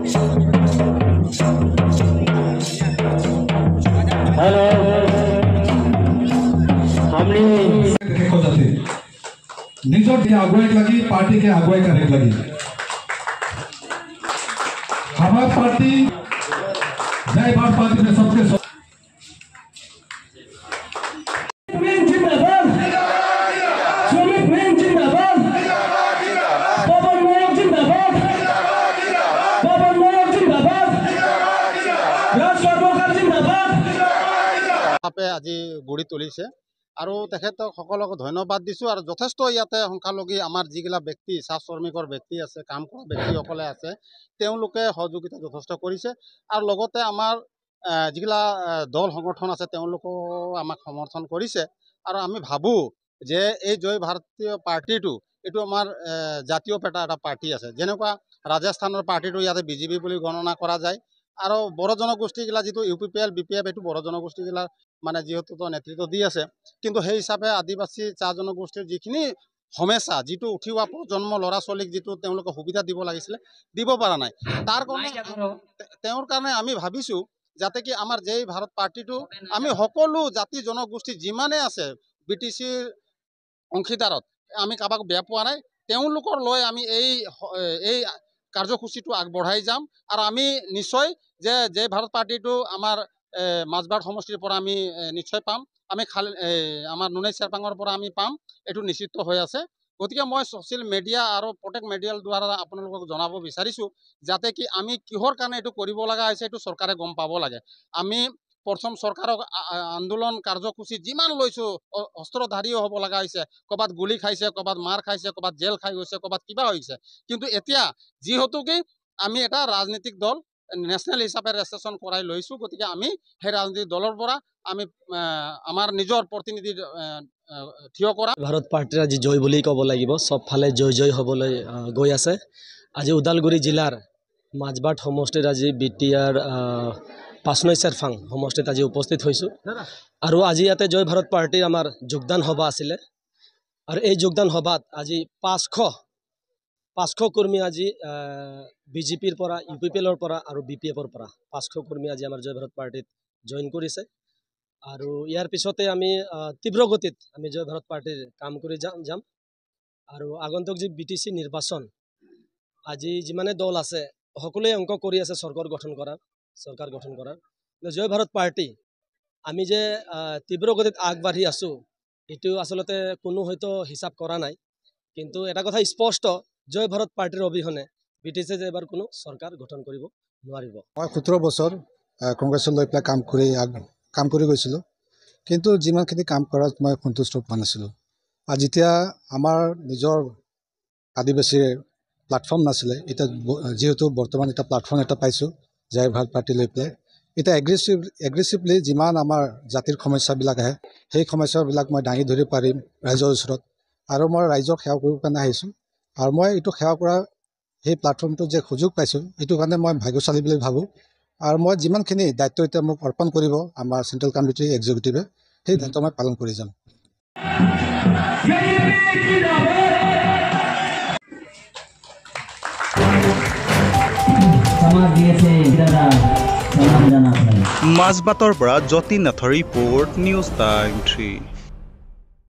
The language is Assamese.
हेलो हमने देखो जाते निजर के अगुवाई लगी पार्टी के अगुवाई करने लगी हमारी पार्टी जय भारत पार्टी में सबके আজি গড়ি তুলিছে আৰু তেখেতক সকলোকে ধন্যবাদ দিছোঁ আৰু যথেষ্ট ইয়াতে সংখ্যালঘী আমাৰ যিগিলা ব্যক্তি চাহ শ্ৰমিকৰ ব্যক্তি আছে কাম কৰা ব্যক্তিসকলে আছে তেওঁলোকে সহযোগিতা যথেষ্ট কৰিছে আৰু লগতে আমাৰ যিগিলা দল সংগঠন আছে তেওঁলোকো আমাক সমৰ্থন কৰিছে আৰু আমি ভাবোঁ যে এই জয় ভাৰতীয় পাৰ্টিটো এইটো আমাৰ জাতীয় এটা পাৰ্টি আছে যেনেকুৱা ৰাজস্থানৰ পাৰ্টিটো ইয়াতে বিজেপি বুলি গণনা কৰা যায় আৰু বড়ো জনগোষ্ঠীগিলা যিটো UPPL BPF এইটো বড়ো জনগোষ্ঠীগিলা মানে যিহেতু নেতৃত্ব দি আছে কিন্তু সেই হিচাপে আদিবাসী চাহ জনগোষ্ঠীৰ যিখিনি সমস্যা যিটো উঠিওৱা প্ৰজন্ম ল'ৰা ছোৱালীক যিটো তেওঁলোকে সুবিধা দিব লাগিছিলে দিব পৰা নাই তাৰ কাৰণে তেওঁৰ কাৰণে আমি ভাবিছোঁ যাতে কি আমাৰ জয় ভাৰত পাৰ্টিটো আমি সকলো জাতি জনগোষ্ঠী যিমানে আছে BTCৰ অংশীদাৰত আমি কাবাক বেয়া পোৱা নাই তেওঁলোকৰ লৈ আমি এই কাৰ্যসূচীটো আগবঢ়াই যাম আৰু আমি নিশ্চয় যে জয় ভাৰত পাৰ্টিটো আমাৰ মাজবাট সমষ্টিৰ পৰা আমি নিশ্চয় পাম আমি খালি আমাৰ নুনাই চেৰপাঙৰ পৰা আমি পাম এইটো নিশ্চিত হৈ আছে গতিকে মই ছ'চিয়েল মিডিয়া আৰু প্ৰত্যেক মিডিয়াৰ দ্বাৰা আপোনালোকক জনাব বিচাৰিছোঁ যাতে কি আমি কিহৰ কাৰণে এইটো কৰিব লগা হৈছে এইটো চৰকাৰে গম পাব লাগে আমি প্ৰথম চৰকাৰক আন্দোলন কাৰ্যসূচী যিমান লৈছোঁ অস্ত্ৰধাৰীও হ'ব লগা হৈছে ক'ৰবাত গুলি খাইছে ক'ৰবাত মাৰ খাইছে ক'ৰবাত জেল খাই গৈছে ক'ৰবাত কিবা হৈছে কিন্তু এতিয়া যিহেতু কি আমি এটা ৰাজনৈতিক দল নেশ্যনেল হিচাপে ৰেজিষ্ট্ৰেশ্যন কৰাই লৈছোঁ গতিকে আমি সেই ৰাজনৈতিক দলৰ পৰা আমি আমাৰ নিজৰ প্ৰতিনিধি থিয় কৰা ভাৰত পাৰ্টিৰ আজি জয় বুলি ক'ব লাগিব চবফালে জয় জয় হ'বলৈ গৈ আছে আজি ওদালগুৰি জিলাৰ মাজবাট সমষ্টিৰ আজি BTR পাঁচনৈ চেৰফাং সমষ্টিত আজি উপস্থিত হৈছোঁ আৰু আজি ইয়াতে জয় ভাৰত পাৰ্টিৰ আমাৰ যোগদান সভা আছিলে আৰু এই যোগদান সভাত আজি 500 কৰ্মী আজি BJPৰ পৰা UPPLৰ পৰা আৰু BPFৰ পৰা 500 কৰ্মী আজি আমাৰ জয় ভাৰত পাৰ্টিত জইন কৰিছে আৰু ইয়াৰ পিছতে আমি তীব্ৰ গতিত আমি জয় ভাৰত পাৰ্টিৰ কাম কৰি যাম আৰু আগন্তুক যি BTC নিৰ্বাচন আজি যিমানে দল আছে সকলোৱে অংক কৰি আছে চৰকাৰ গঠন কৰাৰ জয় ভাৰত পাৰ্টি আমি যে তীব্ৰ গতিত আগবাঢ়ি আছোঁ এইটো আচলতে কোনো হয়তো হিচাপ কৰা নাই কিন্তু এটা কথা স্পষ্ট জয় ভাৰত পাৰ্টিৰ অবিহনে BTC যে এবাৰ কোনো চৰকাৰ গঠন কৰিব নোৱাৰিব মই 17 বছৰ কংগ্ৰেছৰ লৈ পেলাই কাম কৰি গৈছিলোঁ কিন্তু যিমানখিনি কাম কৰাত মই সন্তুষ্ট হোৱা নাছিলোঁ আৰু যেতিয়া আমাৰ নিজৰ আদিবাসীৰ প্লেটফৰ্ম নাছিলে এতিয়া যেহেতু বৰ্তমান এটা প্লেটফৰ্ম এটা পাইছোঁ জয় ভাৰত পাৰ্টি লৈ পেলাই এটা এগ্ৰেছিভলি যিমান আমাৰ জাতিৰ সমস্যাবিলাক আহে সেই সমস্যাবিলাক মই দাঙি ধৰিব পাৰিম ৰাইজৰ ওচৰত আৰু মই ৰাইজক সেৱা কৰিব কাৰণে আহিছোঁ আৰু মই এইটো সেৱা কৰা সেই প্লেটফৰ্মটো যে সুযোগ পাইছোঁ এইটো কাৰণে মই ভাগ্যশালী বুলি ভাবোঁ আৰু মই যিমানখিনি দায়িত্ব এতিয়া মোক অৰ্পণ কৰিব আমাৰ চেণ্ট্ৰেল কমিটি এক্সিকিউটিভে সেই দায়িত্ব মই পালন কৰি যাম মাজবাটৰ পৰা যতীন নাথৰ ৰিপৰ্ট নিউজ টাইম 3